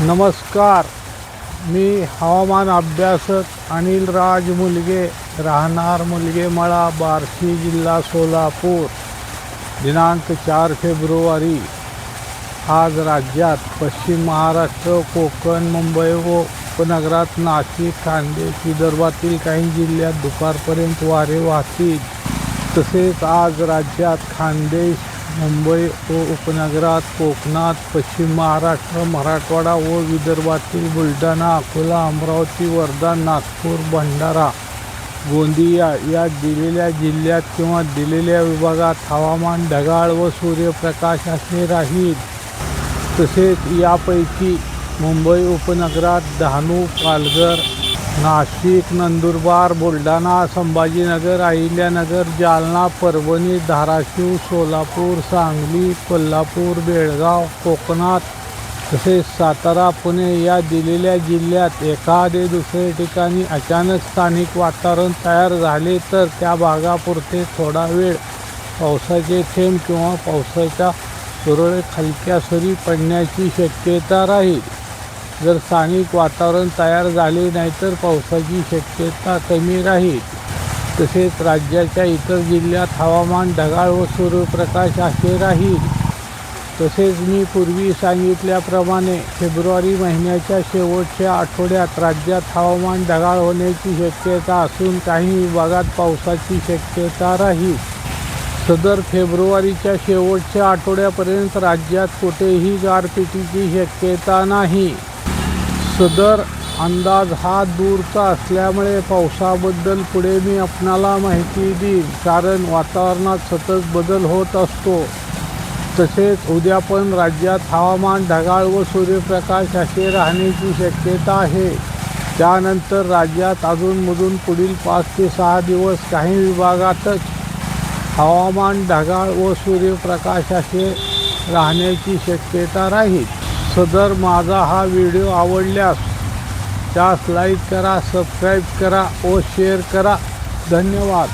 नमस्कार, मी हवामान अभ्यासक अनिल राज मुलगे, राहणार मुलगेमळा, बार्शी, जिल्हा सोलापूर. दिनांक 4 फेब्रुवारी. आज राज्यात पश्चिम महाराष्ट्र, कोकण, मुंबई व उपनगरात, नाशिक, खान्देश, विदर्भातील काही जिल्ह्यात दुपारपर्यंत वारे वाहतील. तसेच आज राज्यात खान्देश, मुंबई व उपनगरात, कोकणात, पश्चिम महाराष्ट्र, मराठवाडा व विदर्भातील बुलढाणा, अकोला, अमरावती, वर्धा, नागपूर, भंडारा, गोंदिया या दिलेल्या जिल्ह्यात किंवा दिलेल्या विभागात हवामान ढगाळ व सूर्यप्रकाश असे राहील. तसेच यापैकी मुंबई उपनगरात डहाणू, पालघर, नाशिक, नंदुरबार, बुलढाणा, संभाजीनगर, अहिल्यानगर, जालना, परभणी, धाराशिव, सोलापूर, सांगली, कोल्हापूर, बेळगाव, कोकणात तसेच सातारा, पुणे या दिलेल्या जिल्ह्यात एखादे दुसरे ठिकाणी अचानक स्थानिक वातावरण तयार झाले तर त्या भागापुरते थोडा वेळ पावसाचे थेंब किंवा पावसाच्या तुरळक हलक्या सरी पडण्याची शक्यता राहील. जर स्थानिक वातावरण तयार झाले नाही तर पावसाची शक्यता कमी राहील. तसेच राज्याच्या इतर जिल्ह्यात हवामान ढगाळ व सूर्यप्रकाश असे राहील. तसेच मी पूर्वी सांगितल्याप्रमाणे फेब्रुवारी महिन्याच्या शेवटच्या आठवड्यात राज्यात हवामान ढगाळ होण्याची शक्यता असून काही विभागात पावसाची शक्यता राहील. सदर फेब्रुवारीच्या शेवटच्या आठवड्यापर्यंत राज्यात कुठेही गारपिटीची शक्यता नाही. सदर अंदाज हा दूरचा असल्यामुळे पावसाबद्दल पुढे मी आपणाला माहिती देईन, कारण वातावरणात सतत बदल होत असतो. तसेच उद्या पण राज्यात हवामान ढगाळ व सूर्यप्रकाश असे राहण्याची शक्यता आहे. त्यानंतर राज्यात अधूनमधून पुढील 5 ते 6 दिवस काही विभागातच हवामान ढगाळ व सूर्यप्रकाश असे राहण्याची शक्यता राहील. सदर माझा हा व्हिडिओ आवडल्यास त्यास लाईक करा, सबस्क्राईब करा व शेअर करा. धन्यवाद.